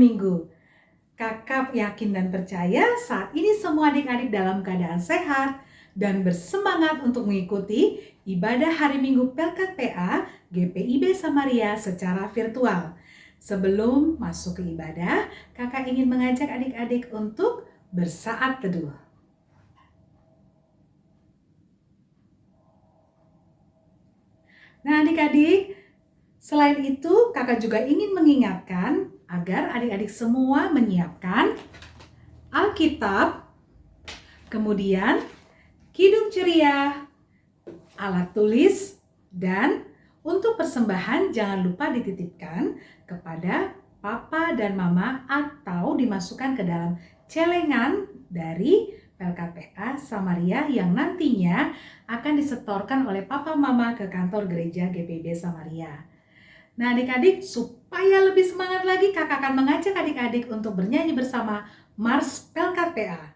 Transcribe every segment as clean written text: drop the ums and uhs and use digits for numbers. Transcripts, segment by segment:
Minggu. Kakak yakin dan percaya saat ini semua adik-adik dalam keadaan sehat dan bersemangat untuk mengikuti ibadah hari Minggu Pelkat PA GPIB Samaria secara virtual. Sebelum masuk ke ibadah, kakak ingin mengajak adik-adik untuk bersaat teduh. Nah adik-adik, selain itu kakak juga ingin mengingatkan agar adik-adik semua menyiapkan Alkitab, kemudian kidung ceria, alat tulis, dan untuk persembahan jangan lupa dititipkan kepada papa dan mama atau dimasukkan ke dalam celengan dari Pelkat PA Samaria yang nantinya akan disetorkan oleh papa mama ke kantor gereja GPIB Samaria. Nah adik-adik, supaya lebih semangat lagi kakak akan mengajak adik-adik untuk bernyanyi bersama Mars Pelkat PA.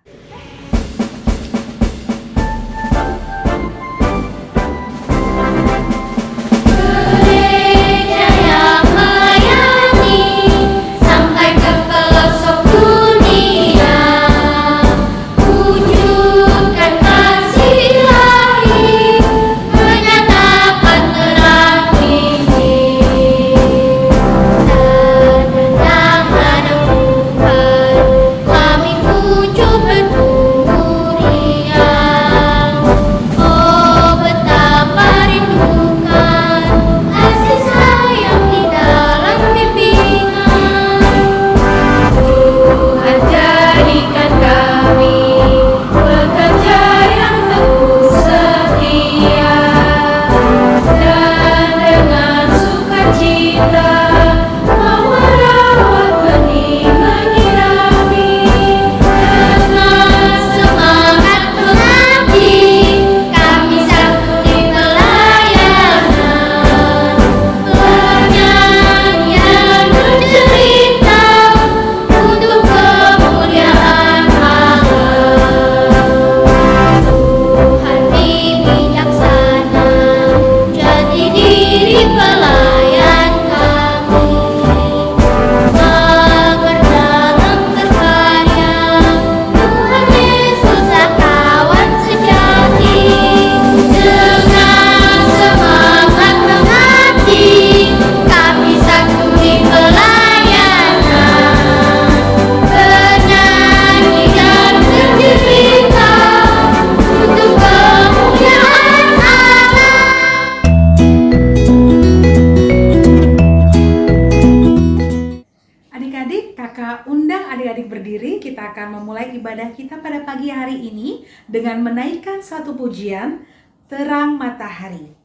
Adik-adik berdiri, kita akan memulai ibadah kita pada pagi hari ini dengan menaikkan satu pujian, Terang Matahari.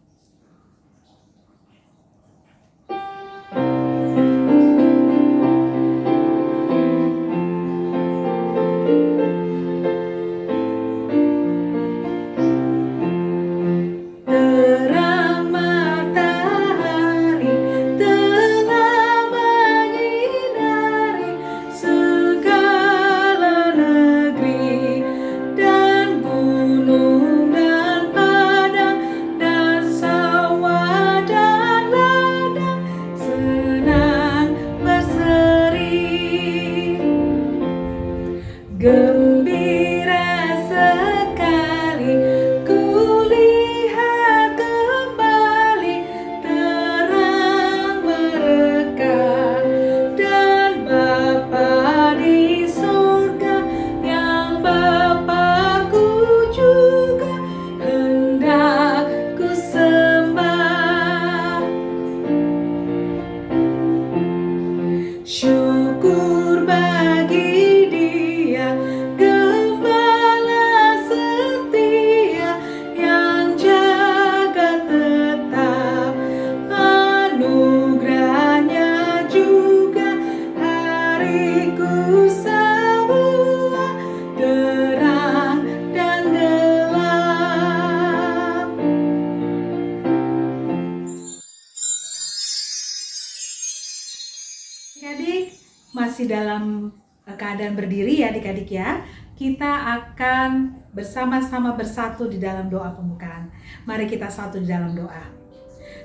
Adik-adik masih dalam keadaan berdiri ya adik-adik ya. Kita akan bersama-sama bersatu di dalam doa pembukaan. Mari kita satu di dalam doa.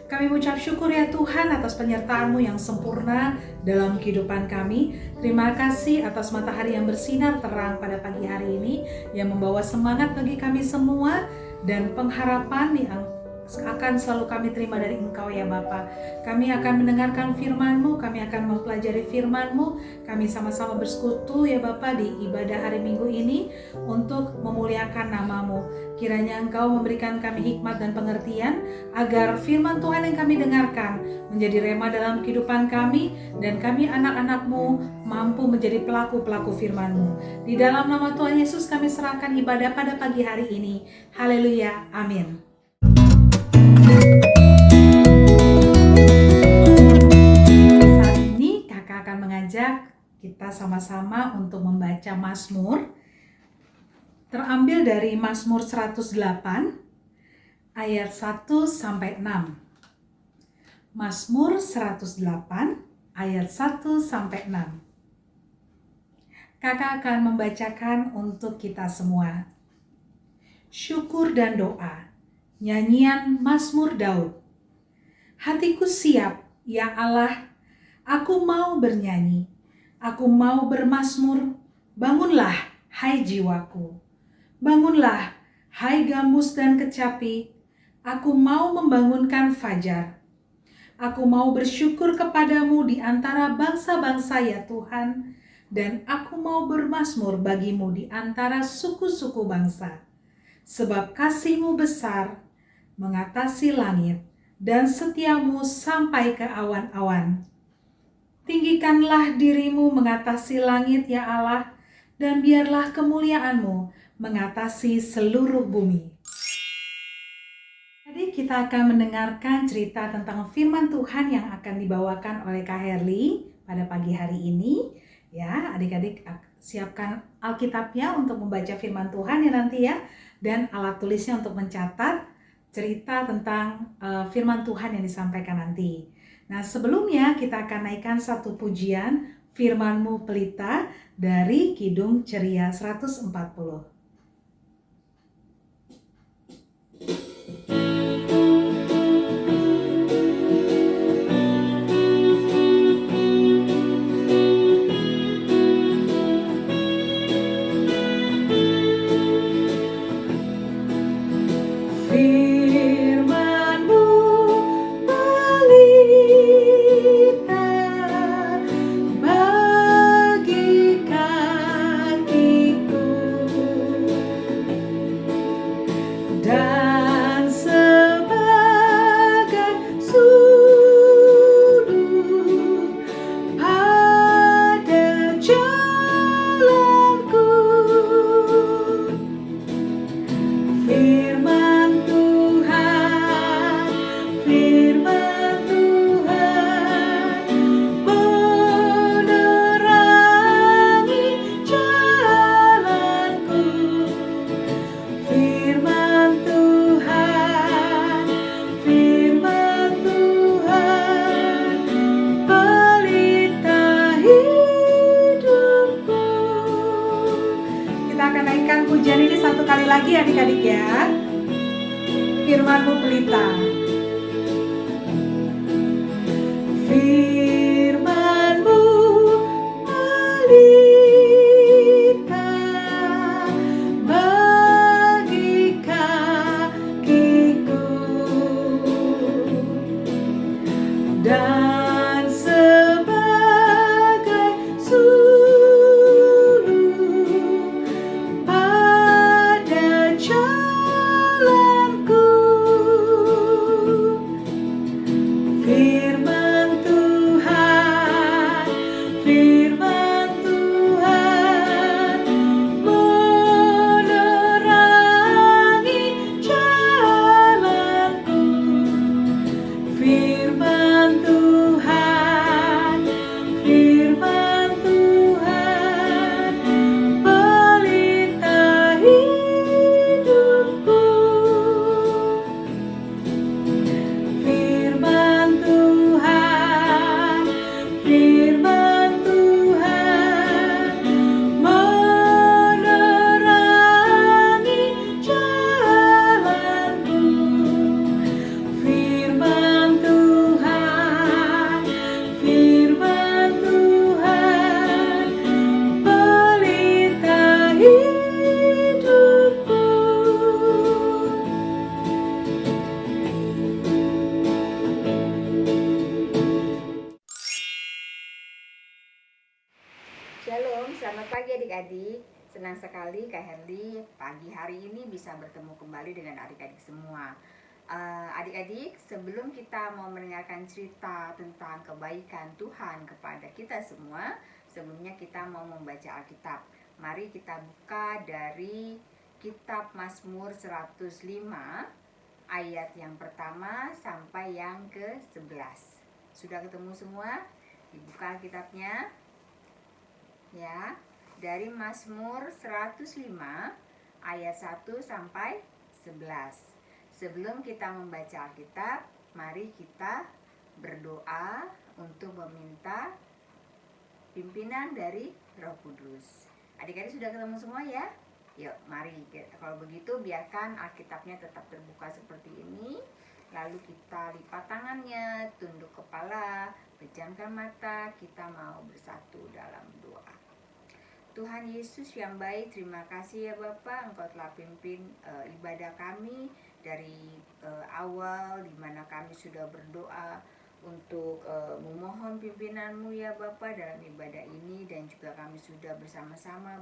Kami mengucap syukur ya Tuhan atas penyertaan-Mu yang sempurna dalam kehidupan kami. Terima kasih atas matahari yang bersinar terang pada pagi hari ini yang membawa semangat bagi kami semua dan pengharapan yang akan selalu kami terima dari Engkau ya Bapa. Kami akan mendengarkan firman-Mu, kami akan mempelajari firman-Mu, kami sama-sama bersekutu ya Bapa di ibadah hari Minggu ini untuk memuliakan nama-Mu. Kiranya Engkau memberikan kami hikmat dan pengertian agar firman Tuhan yang kami dengarkan menjadi rema dalam kehidupan kami dan kami anak-anak-Mu mampu menjadi pelaku-pelaku firman-Mu. Di dalam nama Tuhan Yesus kami serahkan ibadah pada pagi hari ini. Haleluya, amin. Saat ini kakak akan mengajak kita sama-sama untuk membaca Mazmur. Terambil dari Mazmur 108 ayat 1 sampai 6. Mazmur 108 ayat 1 sampai 6. Kakak akan membacakan untuk kita semua. Syukur dan doa. Nyanyian Mazmur Daud. Hatiku siap, ya Allah, aku mau bernyanyi, aku mau bermazmur. Bangunlah, hai jiwaku. Bangunlah, hai gambus dan kecapi. Aku mau membangunkan fajar. Aku mau bersyukur kepadamu di antara bangsa-bangsa ya Tuhan, dan aku mau bermazmur bagimu di antara suku-suku bangsa. Sebab kasih-Mu besar, mengatasi langit, dan setia-Mu sampai ke awan-awan. Tinggikanlah diri-Mu mengatasi langit ya Allah, dan biarlah kemuliaan-Mu mengatasi seluruh bumi. Jadi kita akan mendengarkan cerita tentang firman Tuhan yang akan dibawakan oleh Kak Herli pada pagi hari ini. Ya, adik-adik siapkan Alkitabnya untuk membaca firman Tuhan ya nanti ya, dan alat tulisnya untuk mencatat cerita tentang firman Tuhan yang disampaikan nanti. Nah, sebelumnya kita akan naikkan satu pujian Firman-Mu Pelita dari Kidung Ceria 140. Pujian ini satu kali lagi adik-adik ya. Firman-Mu Pelita. Firman-Mu pelita bagi kakiku dan sebagai jalanku. Firman Tuhan Shalom, selamat pagi adik-adik. Senang sekali Kak Herli pagi hari ini bisa bertemu kembali dengan adik-adik semua. Adik-adik, sebelum kita mau mendengarkan cerita tentang kebaikan Tuhan kepada kita semua, sebelumnya kita mau membaca Alkitab. Mari kita buka dari kitab Mazmur 105 ayat yang pertama sampai yang ke-11. Sudah ketemu semua? Dibuka Alkitabnya. Ya, dari Mazmur 105 ayat 1 sampai 11. Sebelum kita membaca Alkitab, mari kita berdoa untuk meminta pimpinan dari Roh Kudus. Adik-adik sudah ketemu semua ya? Yuk, mari. Kalau begitu biarkan Alkitabnya tetap terbuka seperti ini. Lalu kita lipat tangannya, tunduk kepala, pejamkan mata, kita mau bersatu dalam doa. Tuhan Yesus yang baik, terima kasih ya Bapak, Engkau telah pimpin ibadah kami dari awal, di mana kami sudah berdoa untuk memohon pimpinan-Mu ya Bapak dalam ibadah ini, dan juga kami sudah bersama-sama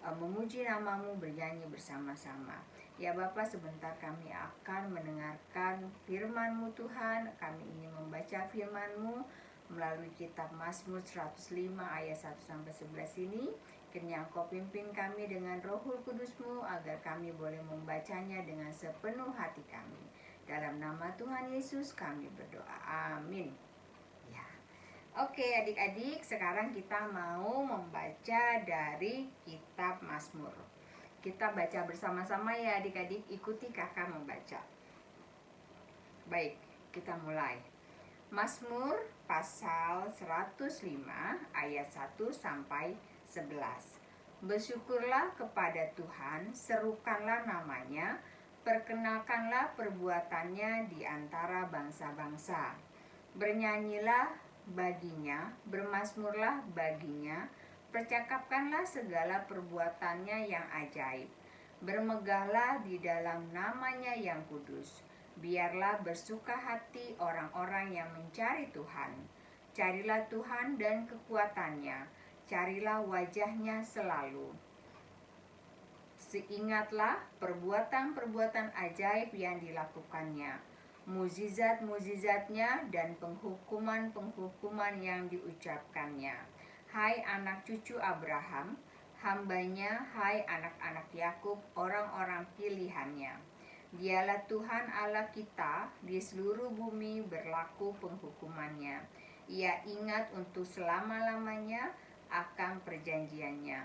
memuji nama-Mu, bernyanyi bersama-sama. Ya Bapak, sebentar kami akan mendengarkan firman-Mu Tuhan. Kami ingin membaca firman-Mu melalui kitab Mazmur 105 ayat 1 sampai 11 ini. Kiranya Engkau pimpin kami dengan Roh Kudus-Mu agar kami boleh membacanya dengan sepenuh hati kami. Dalam nama Tuhan Yesus kami berdoa. Amin. Ya. Oke adik-adik, sekarang kita mau membaca dari kitab Mazmur. Kita baca bersama-sama ya adik-adik, ikuti kakak membaca. Baik, kita mulai. Mazmur pasal 105 ayat 1 sampai 11. Bersyukurlah kepada Tuhan, serukanlah namanya, perkenalkanlah perbuatannya di antara bangsa-bangsa. Bernyanyilah baginya, bermazmurlah baginya, percakapkanlah segala perbuatannya yang ajaib. Bermegahlah di dalam namanya yang kudus. Biarlah bersuka hati orang-orang yang mencari Tuhan. Carilah Tuhan dan kekuatannya, carilah wajahnya selalu. Ingatlah perbuatan-perbuatan ajaib yang dilakukannya, mukjizat-mukjizatnya dan penghukuman-penghukuman yang diucapkannya. Hai anak cucu Abraham, hambanya, hai anak-anak Yakub, orang-orang pilihannya. Dialah Tuhan Allah kita, di seluruh bumi berlaku penghukumannya. Ia ingat untuk selama-lamanya akan perjanjiannya.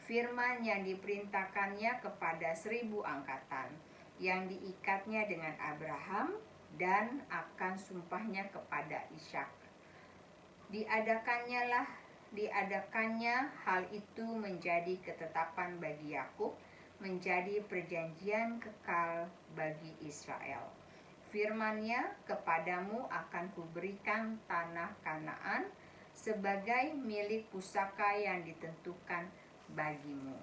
Firman yang diperintahkannya kepada 1000 angkatan, yang diikatnya dengan Abraham dan akan sumpahnya kepada Ishak. Diadakannya hal itu menjadi ketetapan bagi Yakub, menjadi perjanjian kekal bagi Israel. Firman-Nya, kepadamu akan kuberikan tanah Kanaan sebagai milik pusaka yang ditentukan bagimu.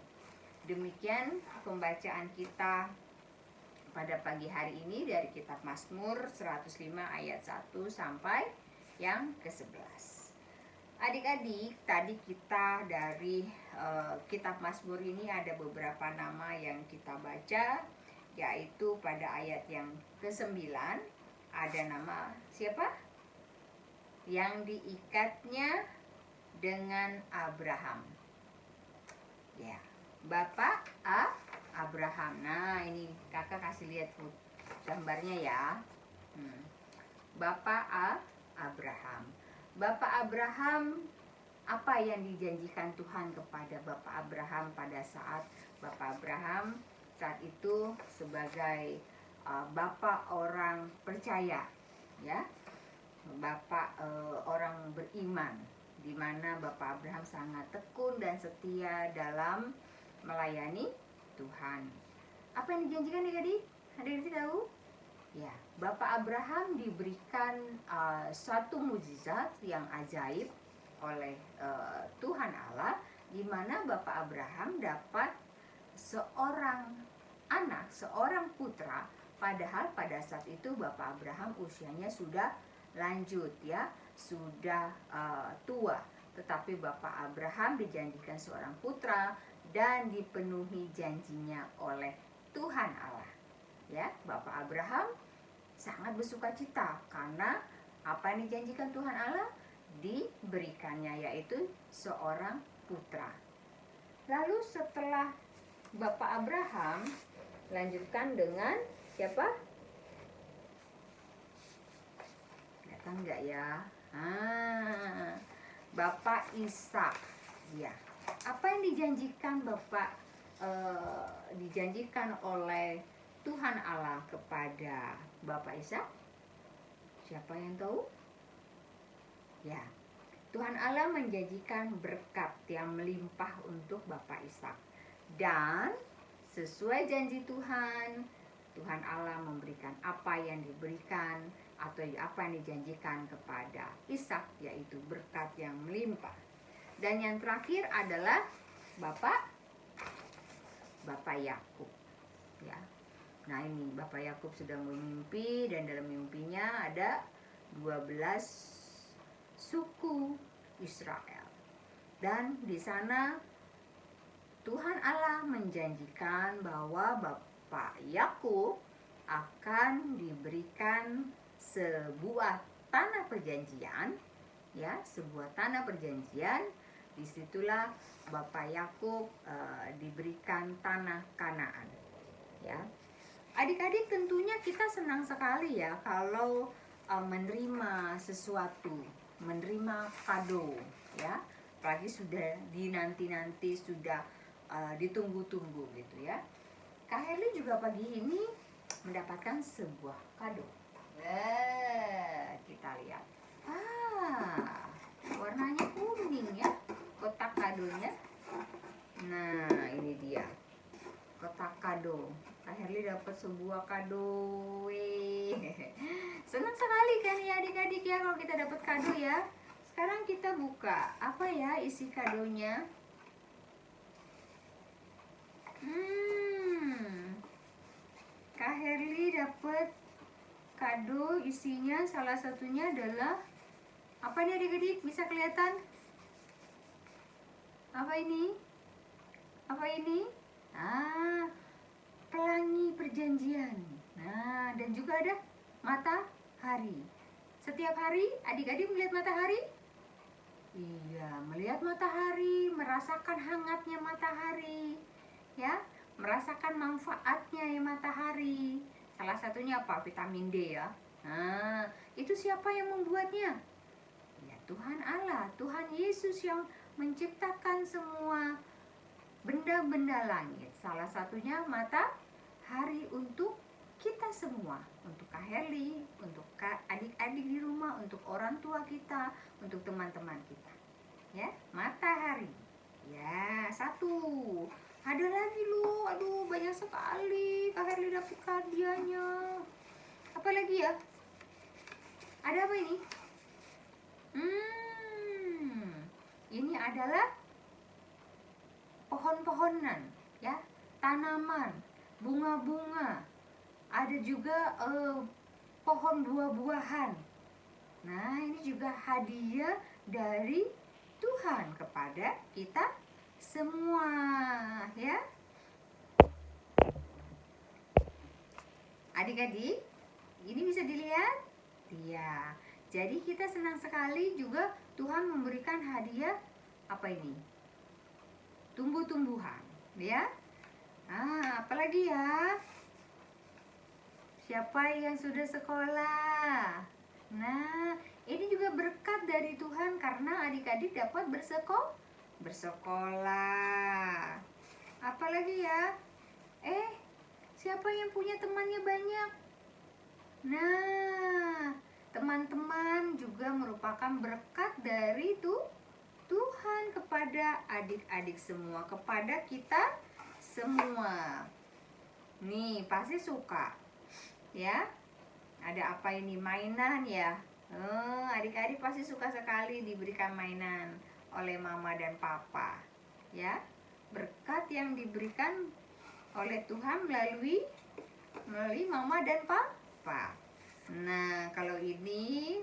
Demikian pembacaan kita pada pagi hari ini dari kitab Mazmur 105 ayat 1 sampai yang ke-11. Adik-adik, tadi kita dari kitab Mazmur ini ada beberapa nama yang kita baca, yaitu pada ayat yang ke-9 ada nama siapa? Yang diikatnya dengan Abraham. Ya, Bapak Abraham. Nah, ini kakak kasih lihat gambarnya ya. Bapak Abraham. Bapak Abraham, apa yang dijanjikan Tuhan kepada Bapak Abraham pada saat Bapak Abraham saat itu sebagai bapak orang percaya, ya, bapak orang beriman, di mana Bapak Abraham sangat tekun dan setia dalam melayani Tuhan. Apa yang dijanjikan adik-adik? Adik-adik tahu? Ya, Bapak Abraham diberikan suatu mukjizat yang ajaib oleh Tuhan Allah, di mana Bapak Abraham dapat seorang anak, seorang putra, padahal pada saat itu Bapak Abraham usianya sudah lanjut ya, sudah tua. tetapi Bapak Abraham dijanjikan seorang putra dan dipenuhi janjinya oleh Tuhan Allah. Ya, Bapak Abraham sangat bersukacita karena apa yang dijanjikan Tuhan Allah diberikannya, yaitu seorang putra. Lalu setelah Bapak Abraham, lanjutkan dengan siapa? Datang nggak ya? Bapak Ishak. Ya. Apa yang dijanjikan dijanjikan oleh Tuhan Allah kepada Bapak Ishak? Siapa yang tahu? Ya, Tuhan Allah menjanjikan berkat yang melimpah untuk Bapak Ishak. Dan sesuai janji Tuhan, Tuhan Allah memberikan apa yang diberikan atau apa yang dijanjikan kepada Ishak, yaitu berkat yang melimpah. Dan yang terakhir adalah Bapak Yakub. Ya. Nah, ini Bapak Yakub sedang bermimpi dan dalam mimpinya ada 12 suku Israel. Dan di sana Tuhan Allah menjanjikan bahwa Bapak Yakub akan diberikan sebuah tanah perjanjian, ya, sebuah tanah perjanjian. Disitulah Bapak Yakub diberikan tanah Kanaan. Ya, adik-adik, tentunya kita senang sekali ya kalau menerima sesuatu, menerima kado, ya. Apalagi sudah dinanti-nanti, sudah ditunggu-tunggu gitu ya. Kak Herli juga pagi ini mendapatkan sebuah kado. Kita lihat. Warnanya kuning ya, kotak kadonya. Nah, ini dia kotak kado. Kak Herli dapat sebuah kado. Senang sekali kan ya adik-adik ya kalau kita dapat kado ya. Sekarang kita buka. Apa ya isi kadonya? Kak Herli dapat kado, isinya salah satunya adalah apa nih adik-adik? Bisa kelihatan? Apa ini? Apa ini? Pelangi perjanjian. Nah, dan juga ada matahari. Setiap hari adik-adik melihat matahari? Iya, melihat matahari, merasakan hangatnya matahari. Ya, merasakan manfaatnya ya matahari. Salah satunya apa? Vitamin D ya. Nah, itu siapa yang membuatnya? Ya, Tuhan Allah, Tuhan Yesus yang menciptakan semua benda-benda langit. Salah satunya matahari untuk kita semua, untuk Kak Herli, untuk adik-adik di rumah, untuk orang tua kita, untuk teman-teman kita. Ya, matahari. Ya, satu. Ada lagi loh, aduh banyak sekali Kak Herli dapat hadiahnya. Apa lagi ya? Ada apa ini? Ini adalah pohon-pohonan, ya, tanaman, bunga-bunga. Ada juga pohon buah-buahan. Nah, ini juga hadiah dari Tuhan kepada kita semua, ya. Adik-adik, ini bisa dilihat? Iya. Jadi kita senang sekali juga Tuhan memberikan hadiah apa ini? Tumbuh-tumbuhan, ya. Apalagi ya? Siapa yang sudah sekolah? Nah, ini juga berkat dari Tuhan karena adik-adik dapat bersekolah. Apalagi ya? Siapa yang punya temannya banyak? Nah, teman-teman juga merupakan berkat dari Tuhan kepada adik-adik semua, kepada kita semua. Nih, pasti suka. Ya, ada apa ini? Mainan ya. Adik-adik pasti suka sekali diberikan mainan oleh mama dan papa. Ya, berkat yang diberikan oleh Tuhan melalui mama dan papa. Nah, kalau ini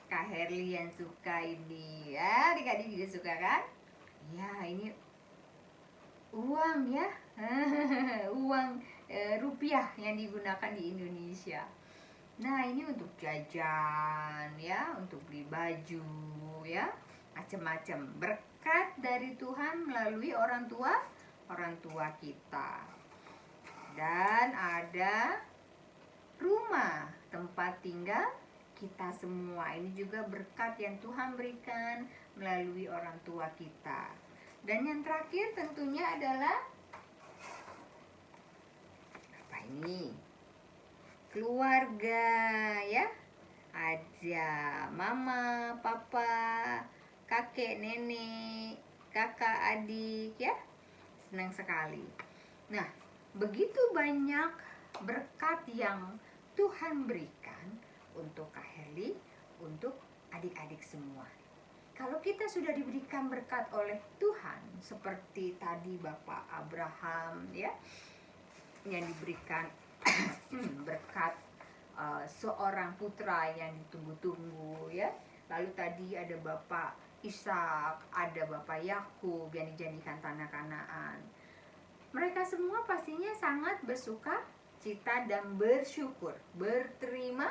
Kak Herli yang suka ini ya, adik-adik juga suka kan? Ya, ini uang ya. Uang rupiah yang digunakan di Indonesia. Nah, ini untuk jajan ya, untuk beli baju ya, macam-macam. Berkat dari Tuhan melalui orang tua kita. Dan ada rumah tempat tinggal kita semua. Ini juga berkat yang Tuhan berikan melalui orang tua kita. Dan yang terakhir tentunya adalah apa ini? Keluarga ya. Ada mama, papa, kakek, nenek, kakak, adik ya. Senang sekali. Nah, begitu banyak berkat yang Tuhan berikan untuk Kak Herli, untuk adik-adik semua. Kalau kita sudah diberikan berkat oleh Tuhan, seperti tadi Bapak Abraham ya, yang diberikan berkat seorang putra yang ditunggu-tunggu ya. Lalu tadi ada Bapak Ishak, ada Bapak Yakub yang dijanjikan tanah Kanaan. Mereka semua pastinya sangat bersuka cita dan bersyukur, berterima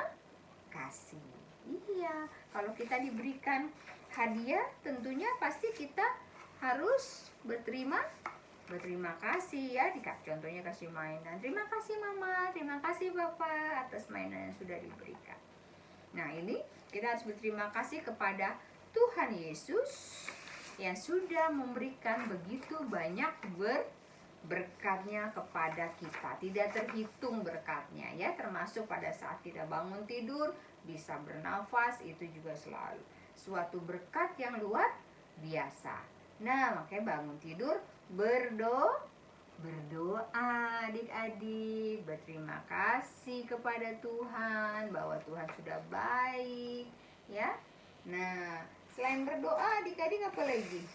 kasih. Iya, kalau kita diberikan hadiah tentunya pasti kita harus berterima kasih ya. Contohnya kasih mainan, terima kasih mama, terima kasih bapak atas mainan yang sudah diberikan. Nah, ini kita harus berterima kasih kepada Tuhan Yesus yang sudah memberikan begitu banyak berkatnya kepada kita. Tidak terhitung berkatnya ya, termasuk pada saat kita bangun tidur bisa bernafas, itu juga selalu suatu berkat yang luar biasa. Nah, makanya bangun tidur berdoa adik-adik, berterima kasih kepada Tuhan bahwa Tuhan sudah baik ya. Nah, selain berdoa adik-adik apa lagi?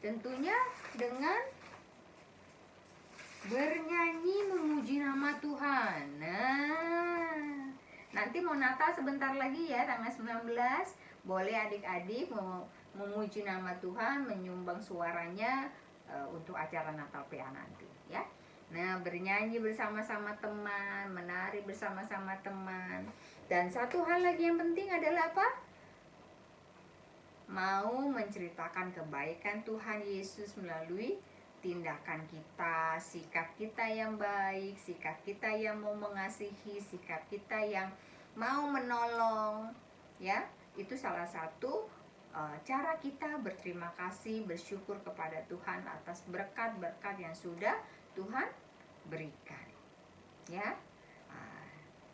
Tentunya dengan bernyanyi memuji nama Tuhan. Nah, nanti mau Natal sebentar lagi ya, tanggal 19. Boleh adik-adik memuji nama Tuhan, menyumbang suaranya untuk acara Natal PA nanti ya. Nah, bernyanyi bersama-sama teman, menari bersama-sama teman. Dan satu hal lagi yang penting adalah apa? Mau menceritakan kebaikan Tuhan Yesus melalui tindakan kita, sikap kita yang baik, sikap kita yang mau mengasihi, sikap kita yang mau menolong ya. Itu salah satu cara kita berterima kasih, bersyukur kepada Tuhan atas berkat-berkat yang sudah Tuhan berikan ya.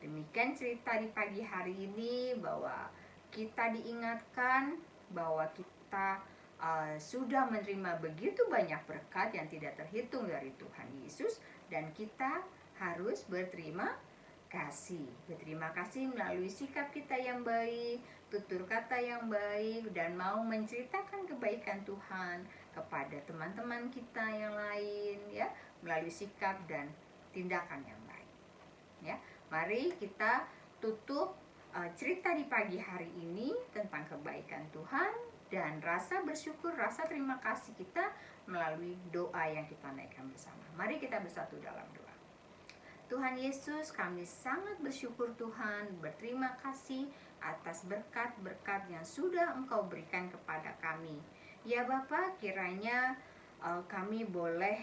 Demikian cerita di pagi hari ini, bahwa kita diingatkan bahwa kita sudah menerima begitu banyak berkat yang tidak terhitung dari Tuhan Yesus, dan kita harus berterima kasih melalui sikap kita yang baik, tutur kata yang baik, dan mau menceritakan kebaikan Tuhan kepada teman-teman kita yang lain ya, melalui sikap dan tindakan yang baik ya. Mari kita tutup cerita di pagi hari ini tentang kebaikan Tuhan dan rasa bersyukur, rasa terima kasih kita melalui doa yang kita naikkan bersama. Mari kita bersatu dalam doa. Tuhan Yesus, kami sangat bersyukur Tuhan, berterima kasih atas berkat-berkat yang sudah Engkau berikan kepada kami. Ya Bapa, kiranya kami boleh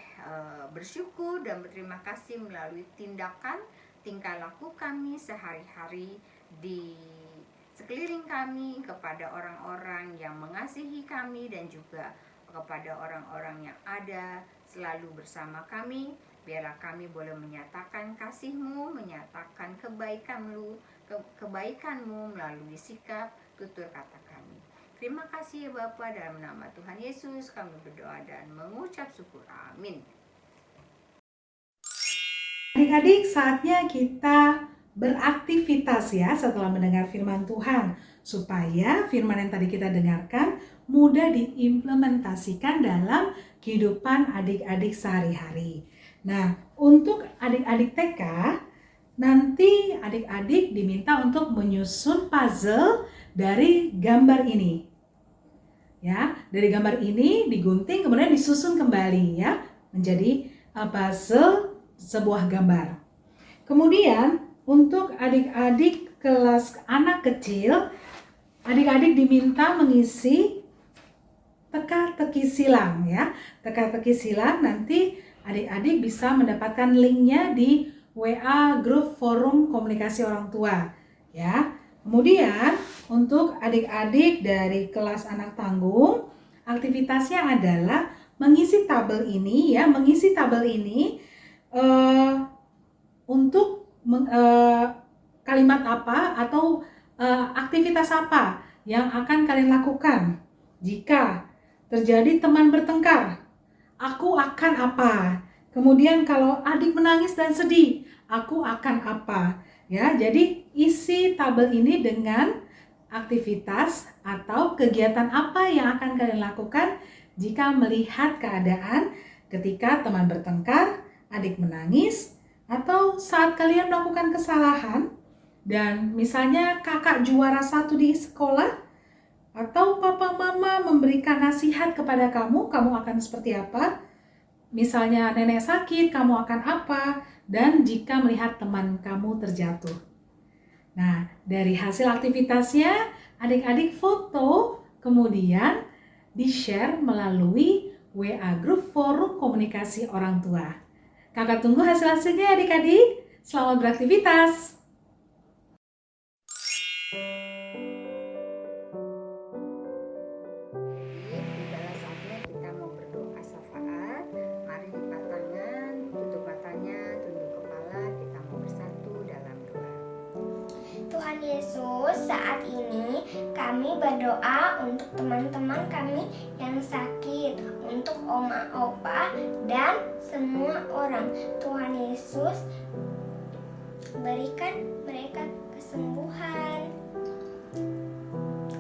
bersyukur dan berterima kasih melalui tindakan, tingkah laku kami sehari-hari di sekeliling kami, kepada orang-orang yang mengasihi kami, dan juga kepada orang-orang yang ada selalu bersama kami. Biarlah kami boleh menyatakan kasih-Mu, menyatakan kebaikan-Mu melalui sikap, tutur kata kami. Terima kasih ya Bapa, dalam nama Tuhan Yesus kami berdoa dan mengucap syukur. Amin. Adik-adik, saatnya kita beraktivitas ya setelah mendengar firman Tuhan, supaya firman yang tadi kita dengarkan mudah diimplementasikan dalam kehidupan adik-adik sehari-hari. Nah, untuk adik-adik TK, nanti adik-adik diminta untuk menyusun puzzle dari gambar ini. Ya, dari gambar ini digunting kemudian disusun kembali ya menjadi sebuah gambar. Kemudian untuk adik-adik kelas anak kecil, adik-adik diminta mengisi teka-teki silang ya. Teka-teki silang nanti adik-adik bisa mendapatkan linknya di WA grup forum komunikasi orang tua ya. Kemudian untuk adik-adik dari kelas anak tanggung, aktivitasnya adalah mengisi tabel ini ya, mengisi tabel ini untuk kalimat apa atau aktivitas apa yang akan kalian lakukan jika terjadi teman bertengkar. Aku akan apa? Kemudian kalau adik menangis dan sedih, aku akan apa? Ya, jadi isi tabel ini dengan aktivitas atau kegiatan apa yang akan kalian lakukan jika melihat keadaan ketika teman bertengkar, adik menangis, atau saat kalian melakukan kesalahan dan misalnya kakak juara 1 di sekolah, atau papa mama memberikan nasihat kepada kamu, kamu akan seperti apa? Misalnya nenek sakit, kamu akan apa? Dan jika melihat teman kamu terjatuh. Nah, dari hasil aktivitasnya, adik-adik foto, kemudian di-share melalui WA grup forum komunikasi orang tua. Kakak tunggu hasil-hasilnya adik-adik. Selamat beraktivitas. Tibalah saatnya kita mau berdoa syafaat. Mari lipat tangan, tutup matanya, tunduk kepala, kita mau bersatu dalam doa. Tuhan Yesus, saat ini kami berdoa untuk teman-teman kami yang sakit, untuk oma opa dan semua orang. Tuhan Yesus, berikan mereka kesembuhan.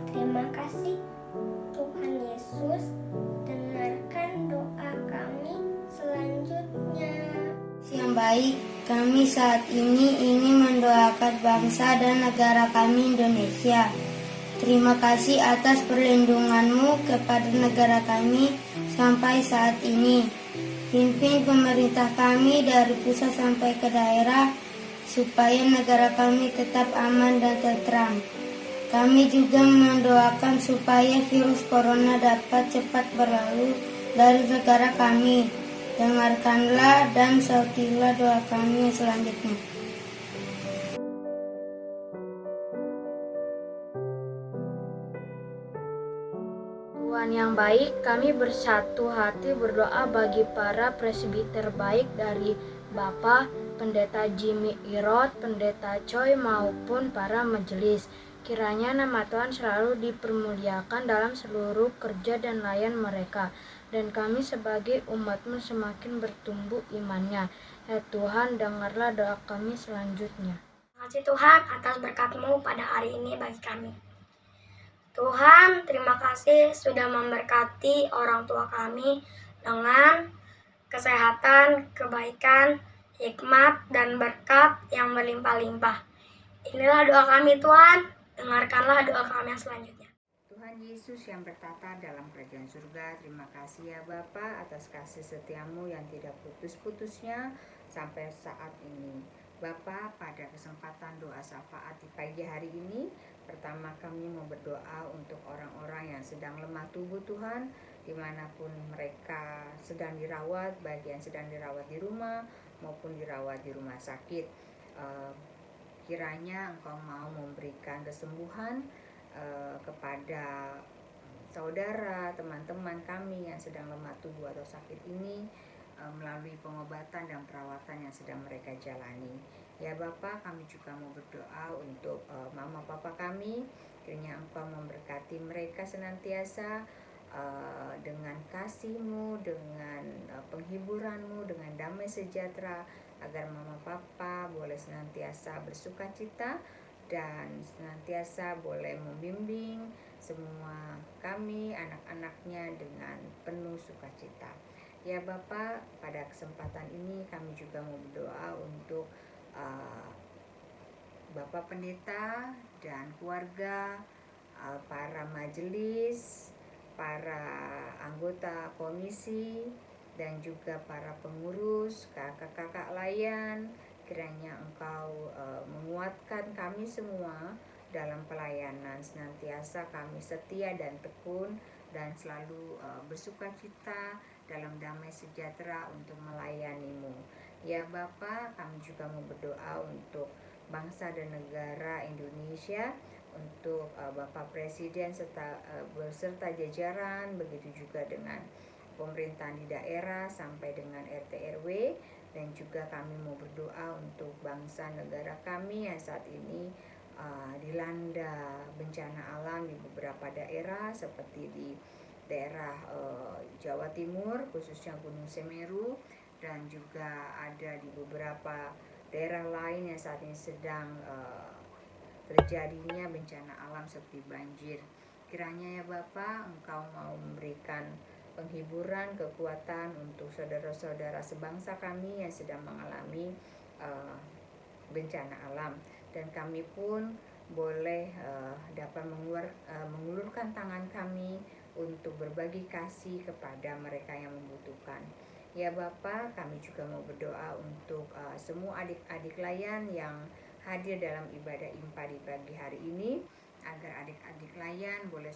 Terima kasih Tuhan Yesus, dengarkan doa kami selanjutnya. Yang baik, kami saat ini ingin mendoakan bangsa dan negara kami Indonesia. Terima kasih atas perlindungan-Mu kepada negara kami sampai saat ini. Pimpin pemerintah kami dari pusat sampai ke daerah, supaya negara kami tetap aman dan tentram. Kami juga mendoakan supaya virus corona dapat cepat berlalu dari negara kami. Dengarkanlah dan sautilah doa kami selanjutnya. Tuhan yang baik, kami bersatu hati berdoa bagi para presbiter baik dari Bapak Pendeta Jimmy Irot, Pendeta Choi maupun para majelis. Kiranya nama Tuhan selalu dipermuliakan dalam seluruh kerja dan layan mereka, dan kami sebagai umat-Mu semakin bertumbuh imannya. Ya Tuhan, dengarlah doa kami selanjutnya. Terima kasih Tuhan atas berkat-Mu pada hari ini bagi kami. Tuhan, terima kasih sudah memberkati orang tua kami dengan kesehatan, kebaikan, hikmat, dan berkat yang berlimpah-limpah. Inilah doa kami Tuhan, dengarkanlah doa kami yang selanjutnya. Tuhan Yesus yang bertata dalam kerajaan surga, terima kasih ya Bapa atas kasih setia-Mu yang tidak putus-putusnya sampai saat ini. Bapa, pada kesempatan doa syafaat di pagi hari ini, pertama kami mau berdoa untuk orang-orang yang sedang lemah tubuh Tuhan, dimanapun mereka sedang dirawat, baik yang sedang dirawat di rumah maupun dirawat di rumah sakit. Kiranya Engkau mau memberikan kesembuhan kepada saudara, teman-teman kami yang sedang lemah tubuh atau sakit ini melalui pengobatan dan perawatan yang sedang mereka jalani. Ya Bapa, kami juga mau berdoa untuk mama papa kami, kiranya Engkau memberkati mereka senantiasa dengan kasih-Mu, dengan penghiburan-Mu, dengan damai sejahtera, agar mama papa boleh senantiasa bersuka cita dan senantiasa boleh membimbing semua kami anak-anaknya dengan penuh sukacita. Ya Bapa, pada kesempatan ini kami juga mau berdoa untuk Bapak Pendeta dan keluarga, para majelis, para anggota komisi, dan juga para pengurus, kakak-kakak layan. Kiranya Engkau menguatkan kami semua dalam pelayanan. Senantiasa kami setia dan tekun dan selalu bersukacita dalam damai sejahtera untuk melayani-Mu. Ya Bapa, kami juga mau berdoa untuk bangsa dan negara Indonesia, untuk Bapak Presiden beserta jajaran, begitu juga dengan pemerintahan di daerah sampai dengan RT RW, dan juga kami mau berdoa untuk bangsa negara kami yang saat ini dilanda bencana alam di beberapa daerah seperti di daerah Jawa Timur, khususnya Gunung Semeru, dan juga ada di beberapa daerah lain yang saat ini sedang terjadinya bencana alam seperti banjir. Kiranya ya Bapa, Engkau mau memberikan penghiburan, kekuatan untuk saudara-saudara sebangsa kami yang sedang mengalami bencana alam, dan kami pun boleh dapat mengulurkan tangan kami untuk berbagi kasih kepada mereka yang membutuhkan. Ya Bapa, kami juga mau berdoa untuk semua adik-adik layan yang hadir dalam ibadah IMPA di pagi hari ini, agar adik-adik layan boleh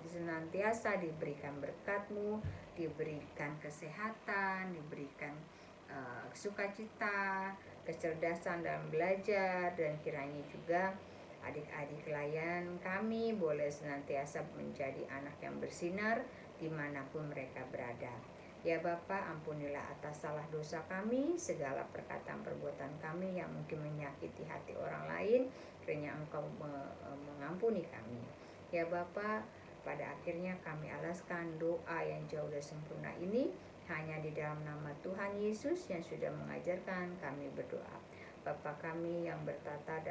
senantiasa diberikan berkat-Mu, diberikan kesehatan, diberikan sukacita, kecerdasan dalam belajar, dan kiranya juga adik-adik layan kami boleh senantiasa menjadi anak yang bersinar dimanapun mereka berada. Ya Bapa, ampunilah atas salah dosa kami, segala perkataan perbuatan kami yang mungkin menyakiti hati orang lain, kiranya Engkau mengampuni kami. Ya Bapa, pada akhirnya kami alaskan doa yang jauh dari sempurna ini hanya di dalam nama Tuhan Yesus yang sudah mengajarkan kami berdoa. Bapa kami yang bertata di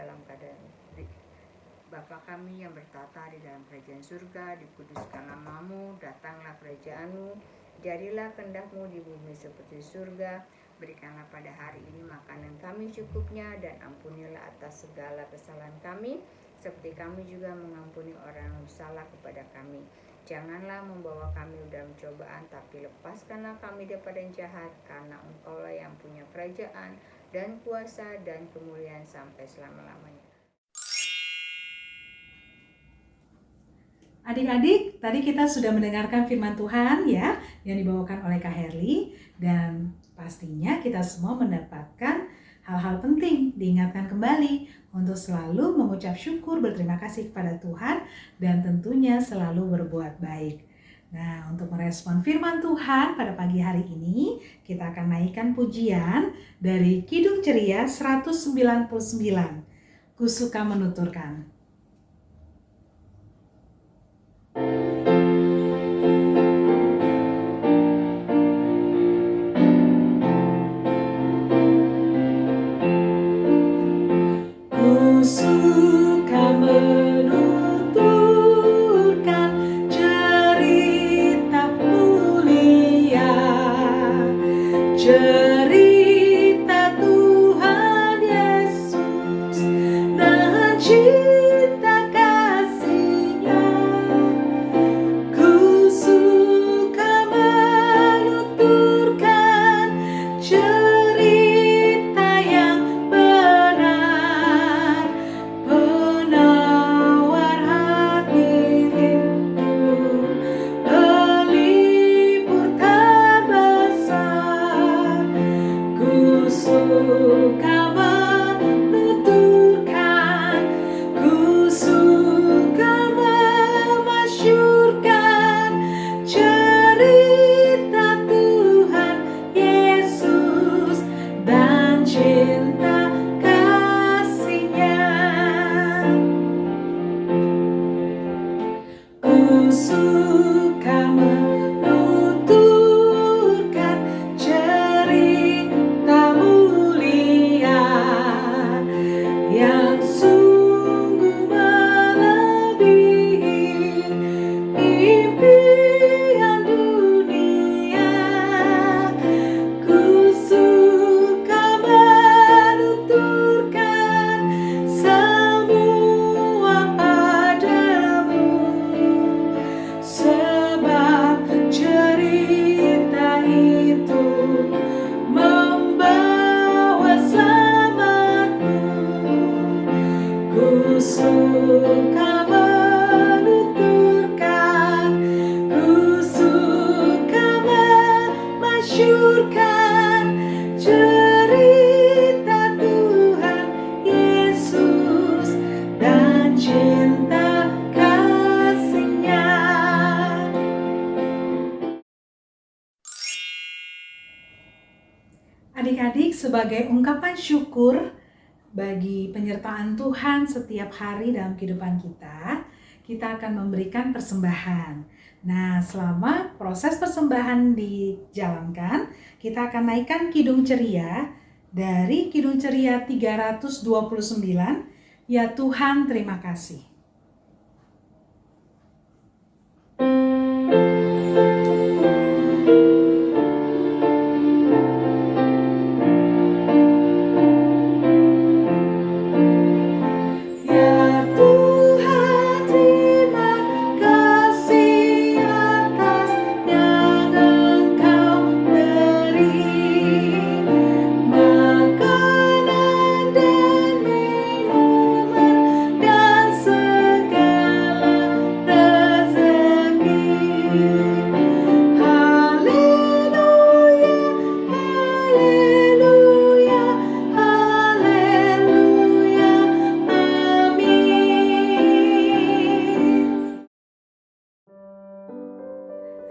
dalam kerajaan surga, dikuduskan nama-Mu, datanglah kerajaan-Mu, jadilah kehendak-Mu di bumi seperti surga. Berikanlah pada hari ini makanan kami cukupnya, dan ampunilah atas segala kesalahan kami, seperti kami juga mengampuni orang yang bersalah kepada kami. Janganlah membawa kami dalam cobaan, tapi lepaskanlah kami daripada yang jahat, karena Engkau-lah yang punya kerajaan dan kuasa dan kemuliaan sampai selama-lamanya. Adik-adik, tadi kita sudah mendengarkan firman Tuhan ya, yang dibawakan oleh Kak Herli, dan pastinya kita semua mendapatkan hal-hal penting, diingatkan kembali untuk selalu mengucap syukur, berterima kasih kepada Tuhan, dan tentunya selalu berbuat baik. Nah, untuk merespon firman Tuhan pada pagi hari ini, kita akan naikkan pujian dari Kidung Ceria 199, Ku Suka Menuturkan. Cerita Tuhan Yesus dan cinta kasih-Nya, ku suka menuturkan cerita yang benar, penawar hati rindu, pelipur terbesar. masyurkan cerita Tuhan Yesus dan cinta kasih-Nya. Adik-adik, sebagai ungkapan syukur bagi penyertaan Tuhan setiap hari dalam kehidupan kita akan memberikan persembahan. Nah, selama proses persembahan dijalankan, kita akan naikkan Kidung Ceria dari Kidung Ceria 329, Ya Tuhan terima kasih.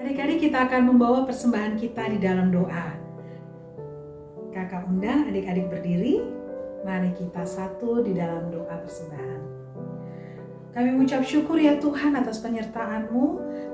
Adik-adik, kita akan membawa persembahan kita di dalam doa. Kakak undang adik-adik berdiri. Mari kita satu di dalam doa persembahan. Kami mengucap syukur ya Tuhan atas penyertaan-Mu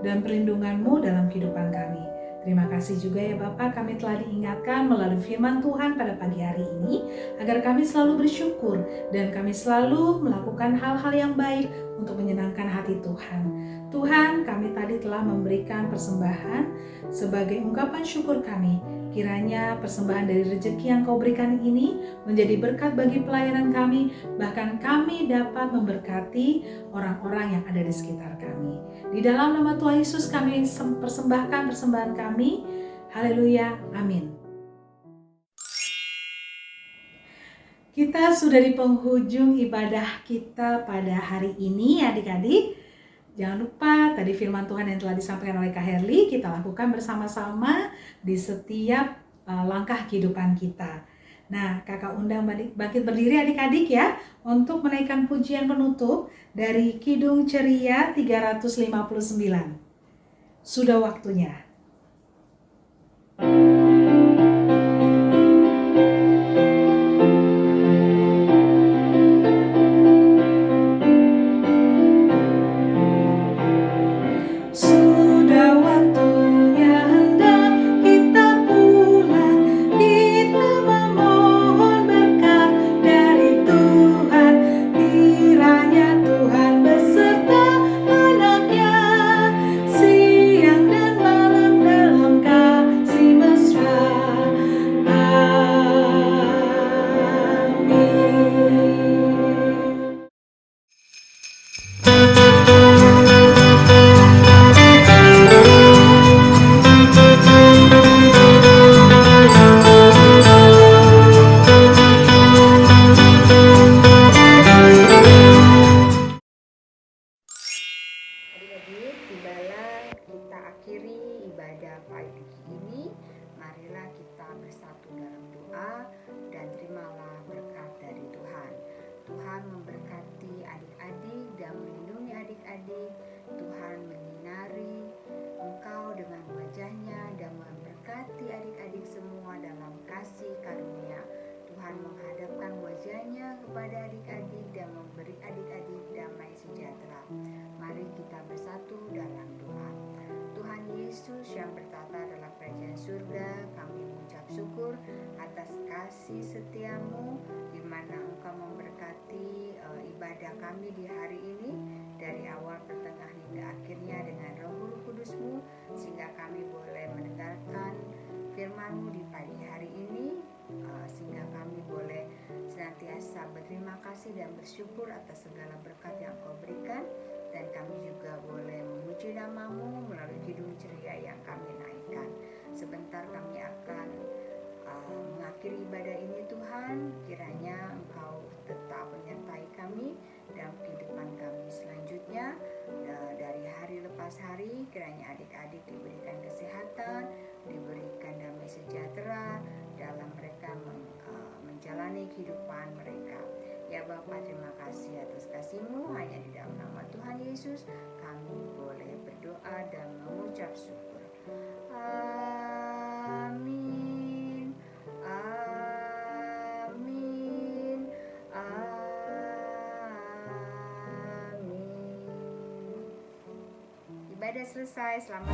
dan perlindungan-Mu dalam kehidupan kami. Terima kasih juga ya Bapa, kami telah diingatkan melalui firman Tuhan pada pagi hari ini agar kami selalu bersyukur dan kami selalu melakukan hal-hal yang baik untuk menyenangkan hati Tuhan. Tuhan, kami tadi telah memberikan persembahan sebagai ungkapan syukur kami. Kiranya persembahan dari rezeki yang Kau berikan ini menjadi berkat bagi pelayanan kami, bahkan kami dapat memberkati orang-orang yang ada di sekitar kami. Di dalam nama Tuhan Yesus kami persembahkan persembahan kami. Haleluya, amin. Kita sudah di penghujung ibadah kita pada hari ini adik-adik. Jangan lupa tadi firman Tuhan yang telah disampaikan oleh Kak Herli kita lakukan bersama-sama di setiap langkah kehidupan kita. Nah, kakak undang bangkit berdiri adik-adik ya untuk menaikkan pujian penutup dari Kidung Ceria 359. Sudah waktunya. kepada adik-adik dan memberi adik-adik damai sejahtera. Mari kita bersatu dalam doa. Tuhan Yesus yang bertata dalam kerajaan surga, kami mengucap syukur atas kasih setia-Mu di mana Engkau memberkati ibadah kami di hari ini dari awal, pertengahan hingga akhirnya dengan Roh Kudus-Mu, sehingga kami boleh mendengarkan firman-Mu di pagi hari ini, sehingga kami boleh senantiasa berterima kasih dan bersyukur atas segala berkat yang Kau berikan, dan kami juga boleh memuji nama-Mu melalui Kidung Ceria yang kami naikkan. Sebentar kami akan mengakhiri ibadah ini Tuhan, kiranya Engkau tetap menyertai kami dalam kehidupan kami selanjutnya. Dari hari lepas hari, kiranya adik-adik diberikan kesehatan, diberikan damai menjalani kehidupan mereka. Ya Bapa, terima kasih atas kasih-Mu. Hanya di dalam nama Tuhan Yesus kami boleh berdoa dan mengucap syukur. Amin. Amin. Amin. Ibadah selesai. Selamat